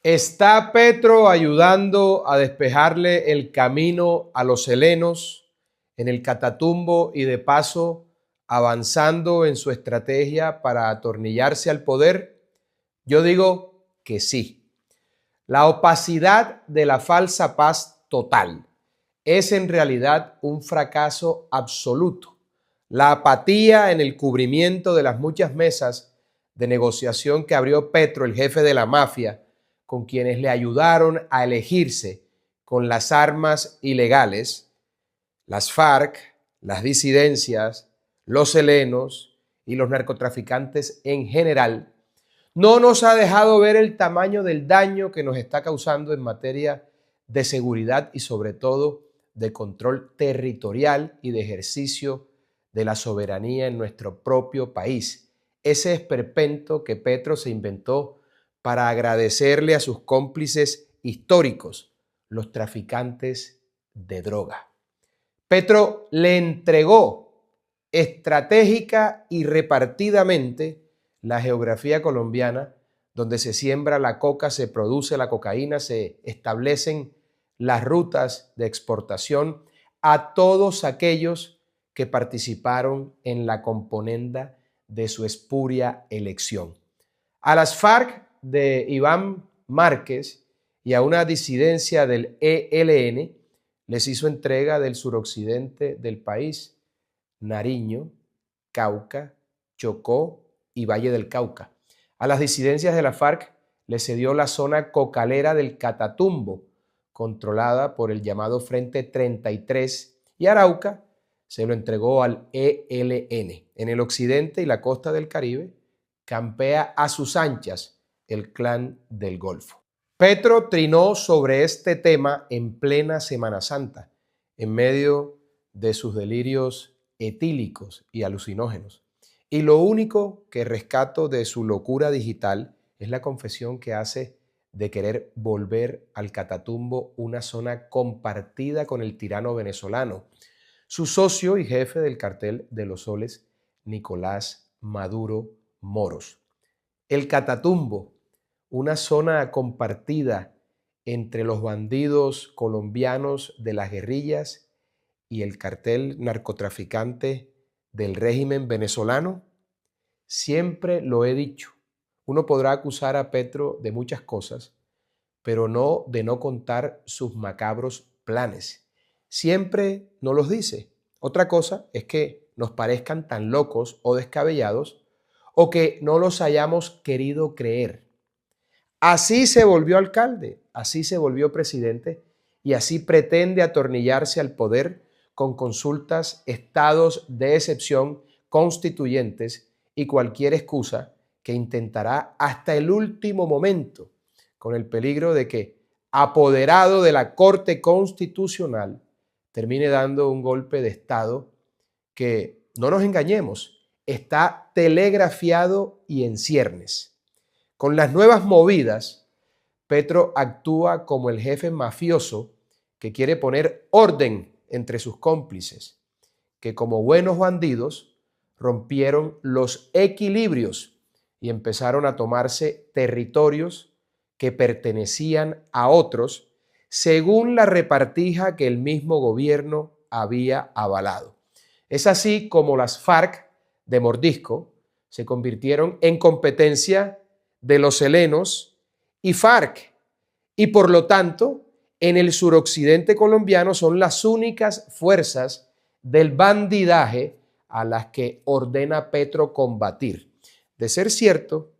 ¿Está Petro ayudando a despejarle el camino a los helenos en el Catatumbo y de paso avanzando en su estrategia para atornillarse al poder? Yo digo que sí. La opacidad de la falsa paz total es en realidad un fracaso absoluto. La apatía en el cubrimiento de las muchas mesas de negociación que abrió Petro, el jefe de la mafia, con quienes le ayudaron a elegirse con las armas ilegales, las FARC, las disidencias, los helenos y los narcotraficantes en general, no nos ha dejado ver el tamaño del daño que nos está causando en materia de seguridad y sobre todo de control territorial y de ejercicio de la soberanía en nuestro propio país. Ese esperpento que Petro se inventó para agradecerle a sus cómplices históricos, los traficantes de droga. Petro le entregó estratégica y repartidamente la geografía colombiana, donde se siembra la coca, se produce la cocaína, se establecen las rutas de exportación a todos aquellos que participaron en la componenda de su espuria elección. A las FARC de Iván Márquez y a una disidencia del ELN les hizo entrega del suroccidente del país, Nariño, Cauca, Chocó y Valle del Cauca. A las disidencias de la FARC les cedió la zona cocalera del Catatumbo, controlada por el llamado Frente 33, y Arauca se lo entregó al ELN. En el occidente y la costa del Caribe campea a sus anchas el Clan del Golfo. Petro trinó sobre este tema en plena Semana Santa, en medio de sus delirios etílicos y alucinógenos. Y lo único que rescato de su locura digital es la confesión que hace de querer volver al Catatumbo una zona compartida con el tirano venezolano, su socio y jefe del cartel de los soles, Nicolás Maduro Moros. El Catatumbo, una zona compartida entre los bandidos colombianos de las guerrillas y el cartel narcotraficante del régimen venezolano. Siempre lo he dicho, uno podrá acusar a Petro de muchas cosas, pero no de no contar sus macabros planes. Siempre nos los dice. Otra cosa es que nos parezcan tan locos o descabellados o que no los hayamos querido creer. Así se volvió alcalde, así se volvió presidente y así pretende atornillarse al poder con consultas, estados de excepción, constituyentes y cualquier excusa que intentará hasta el último momento, con el peligro de que, apoderado de la Corte Constitucional, termine dando un golpe de Estado que, no nos engañemos, está telegrafiado y en ciernes. Con las nuevas movidas, Petro actúa como el jefe mafioso que quiere poner orden entre sus cómplices, que como buenos bandidos rompieron los equilibrios y empezaron a tomarse territorios que pertenecían a otros según la repartija que el mismo gobierno había avalado. Es así como las FARC de Mordisco se convirtieron en competencia de los helenos y FARC, y por lo tanto en el suroccidente colombiano son las únicas fuerzas del bandidaje a las que ordena Petro combatir. De ser cierto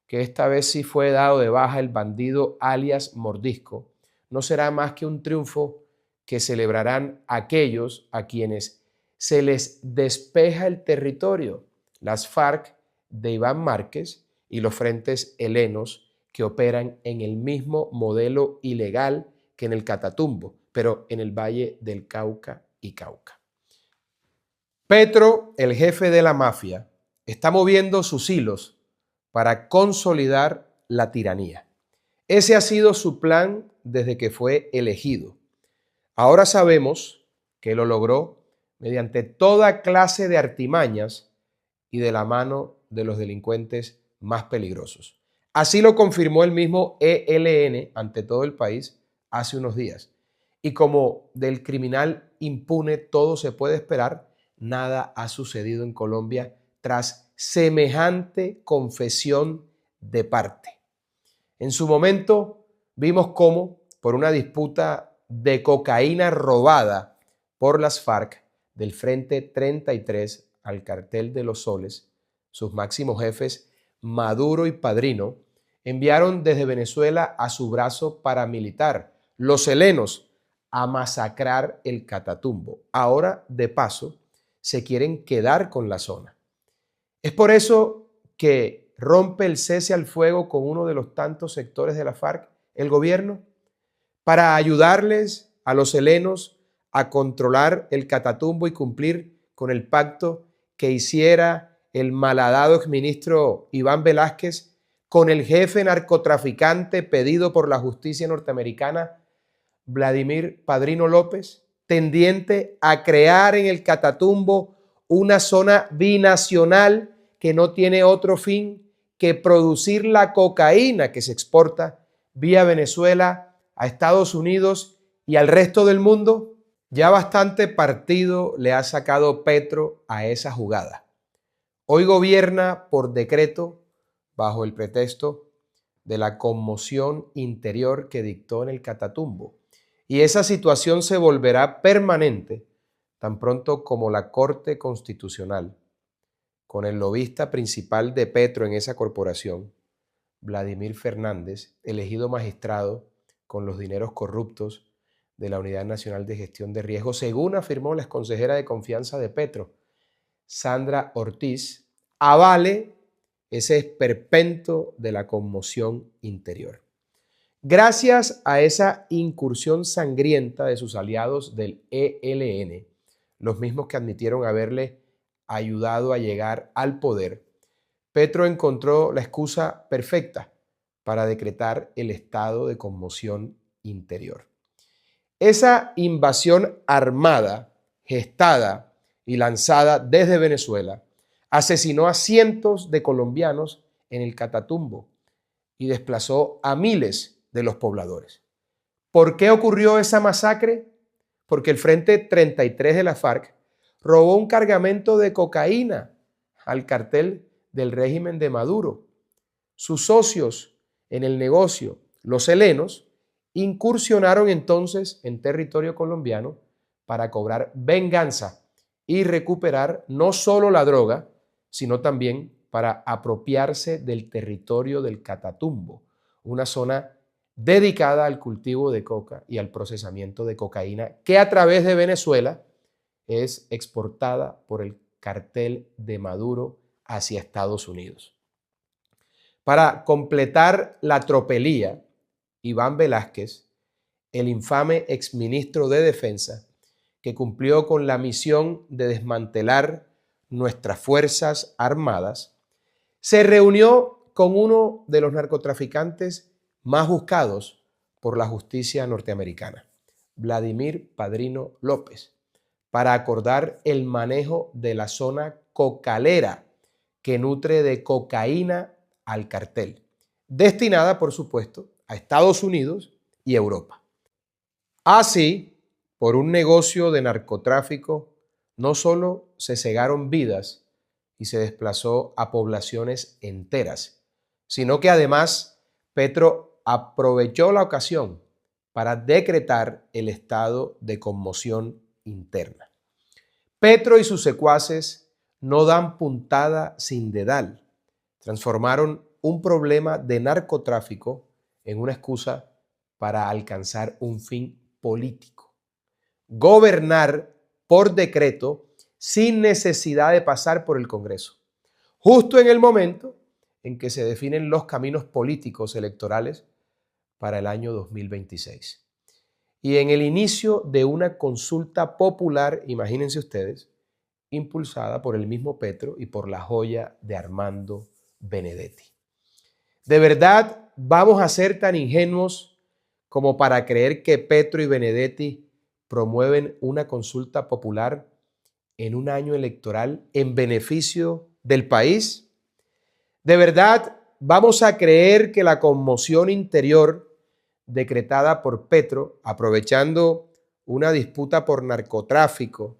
que esta vez sí fue dado de baja el bandido alias Mordisco, no será más que un triunfo que celebrarán aquellos a quienes se les despeja el territorio, las FARC de Iván Márquez y los frentes helenos que operan en el mismo modelo ilegal que en el Catatumbo, pero en el Valle del Cauca y Cauca. Petro, el jefe de la mafia, está moviendo sus hilos para consolidar la tiranía. Ese ha sido su plan desde que fue elegido. Ahora sabemos que lo logró mediante toda clase de artimañas y de la mano de los delincuentes más peligrosos. Así lo confirmó el mismo ELN ante todo el país hace unos días. Y como del criminal impune todo se puede esperar, nada ha sucedido en Colombia tras semejante confesión de parte. En su momento vimos cómo, por una disputa de cocaína robada por las FARC del Frente 33 al Cartel de los Soles, sus máximos jefes, Maduro y Padrino, enviaron desde Venezuela a su brazo paramilitar, los helenos, a masacrar el Catatumbo. Ahora, de paso, se quieren quedar con la zona. Es por eso que rompe el cese al fuego con uno de los tantos sectores de la FARC, el gobierno, para ayudarles a los helenos a controlar el Catatumbo y cumplir con el pacto que hiciera el malhadado exministro Iván Velásquez con el jefe narcotraficante pedido por la justicia norteamericana, Vladimir Padrino López, tendiente a crear en el Catatumbo una zona binacional que no tiene otro fin que producir la cocaína que se exporta vía Venezuela a Estados Unidos y al resto del mundo. Ya bastante partido le ha sacado Petro a esa jugada. Hoy gobierna por decreto bajo el pretexto de la conmoción interior que dictó en el Catatumbo. Y esa situación se volverá permanente tan pronto como la Corte Constitucional, con el lobista principal de Petro en esa corporación, Vladimir Fernández, elegido magistrado con los dineros corruptos de la Unidad Nacional de Gestión de Riesgo, según afirmó la exconsejera de confianza de Petro, Sandra Ortiz, avale ese esperpento de la conmoción interior. Gracias a esa incursión sangrienta de sus aliados del ELN, los mismos que admitieron haberle ayudado a llegar al poder, Petro encontró la excusa perfecta para decretar el estado de conmoción interior. Esa invasión armada, gestada y lanzada desde Venezuela, asesinó a cientos de colombianos en el Catatumbo y desplazó a miles de los pobladores. ¿Por qué ocurrió esa masacre? Porque el Frente 33 de la FARC robó un cargamento de cocaína al cartel del régimen de Maduro. Sus socios en el negocio, los helenos, incursionaron entonces en territorio colombiano para cobrar venganza y recuperar no solo la droga, sino también para apropiarse del territorio del Catatumbo, una zona dedicada al cultivo de coca y al procesamiento de cocaína que a través de Venezuela es exportada por el cartel de Maduro hacia Estados Unidos. Para completar la tropelía, Iván Velásquez, el infame exministro de Defensa, que cumplió con la misión de desmantelar nuestras Fuerzas Armadas, se reunió con uno de los narcotraficantes más buscados por la justicia norteamericana, Vladimir Padrino López, para acordar el manejo de la zona cocalera que nutre de cocaína al cartel, destinada, por supuesto, a Estados Unidos y Europa. Así, por un negocio de narcotráfico, no solo se cegaron vidas y se desplazó a poblaciones enteras, sino que además Petro aprovechó la ocasión para decretar el estado de conmoción interna. Petro y sus secuaces no dan puntada sin dedal. Transformaron un problema de narcotráfico en una excusa para alcanzar un fin político. Gobernar por decreto sin necesidad de pasar por el Congreso, justo en el momento en que se definen los caminos políticos electorales para el año 2026. Y en el inicio de una consulta popular, imagínense ustedes, impulsada por el mismo Petro y por la joya de Armando Benedetti. ¿De verdad vamos a ser tan ingenuos como para creer que Petro y Benedetti promueven una consulta popular en un año electoral en beneficio del país? ¿De verdad vamos a creer que la conmoción interior decretada por Petro, aprovechando una disputa por narcotráfico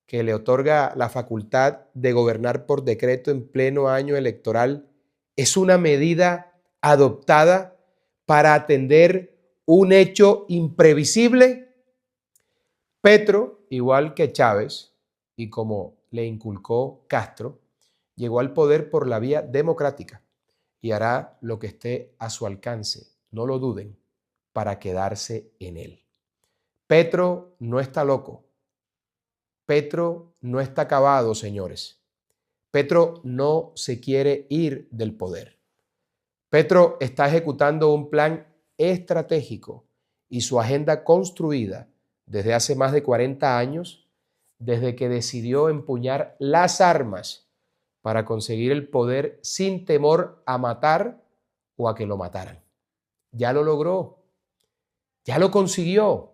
que le otorga la facultad de gobernar por decreto en pleno año electoral, es una medida adoptada para atender un hecho imprevisible. Petro, igual que Chávez, y como le inculcó Castro, llegó al poder por la vía democrática y hará lo que esté a su alcance, no lo duden, para quedarse en él. Petro no está loco. Petro no está acabado, señores. Petro no se quiere ir del poder. Petro está ejecutando un plan estratégico y su agenda construida desde hace más de 40 años, desde que decidió empuñar las armas para conseguir el poder sin temor a matar o a que lo mataran. Ya lo logró, ya lo consiguió.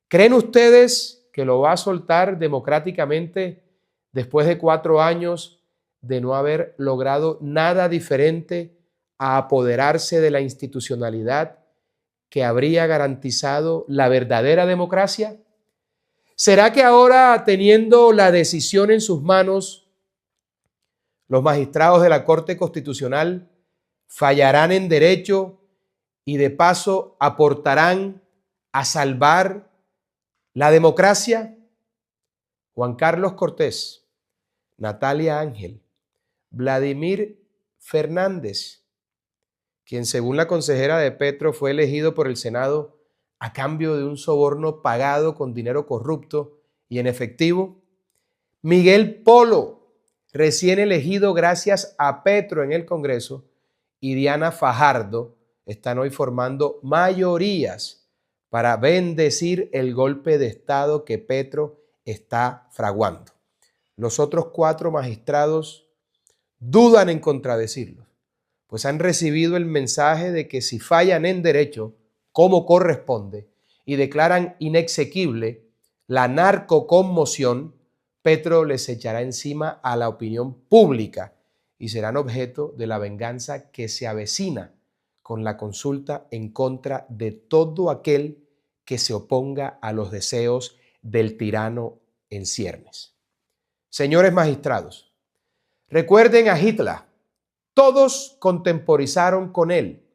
¿Creen ustedes que lo va a soltar democráticamente después de 4 años de no haber logrado nada diferente a apoderarse de la institucionalidad que habría garantizado la verdadera democracia? ¿Será que ahora, teniendo la decisión en sus manos, los magistrados de la Corte Constitucional fallarán en derecho y de paso aportarán a salvar la democracia? Juan Carlos Cortés, Natalia Ángel, Vladimir Fernández, quien según la consejera de Petro fue elegido por el Senado a cambio de un soborno pagado con dinero corrupto y en efectivo. Miguel Polo, recién elegido gracias a Petro en el Congreso, y Diana Fajardo están hoy formando mayorías para bendecir el golpe de Estado que Petro está fraguando. Los otros 4 magistrados dudan en contradecirlos, pues han recibido el mensaje de que si fallan en derecho, como corresponde, y declaran inexequible la narcoconmoción, Petro les echará encima a la opinión pública y serán objeto de la venganza que se avecina con la consulta en contra de todo aquel que se oponga a los deseos del tirano en ciernes. Señores magistrados, recuerden a Hitler. Todos contemporizaron con él,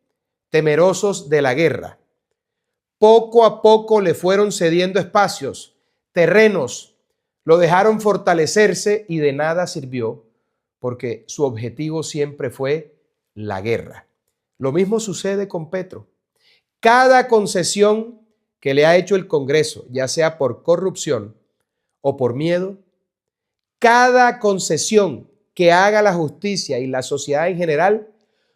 temerosos de la guerra. Poco a poco le fueron cediendo espacios, terrenos, lo dejaron fortalecerse y de nada sirvió porque su objetivo siempre fue la guerra. Lo mismo sucede con Petro. Cada concesión que le ha hecho el Congreso, ya sea por corrupción o por miedo, cada concesión que haga la justicia y la sociedad en general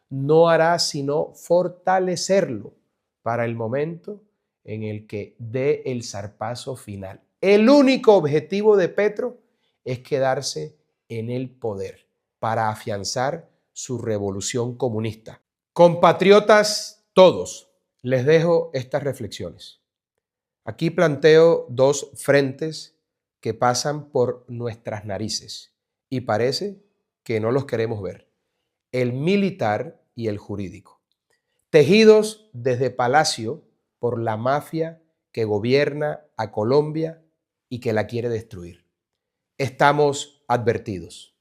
no hará sino fortalecerlo para el momento en el que dé el zarpazo final. El único objetivo de Petro es quedarse en el poder para afianzar su revolución comunista. Compatriotas todos, les dejo estas reflexiones. Aquí planteo 2 frentes que pasan por nuestras narices y parece que no los queremos ver: el militar y el jurídico, tejidos desde Palacio por la mafia que gobierna a Colombia y que la quiere destruir. Estamos advertidos.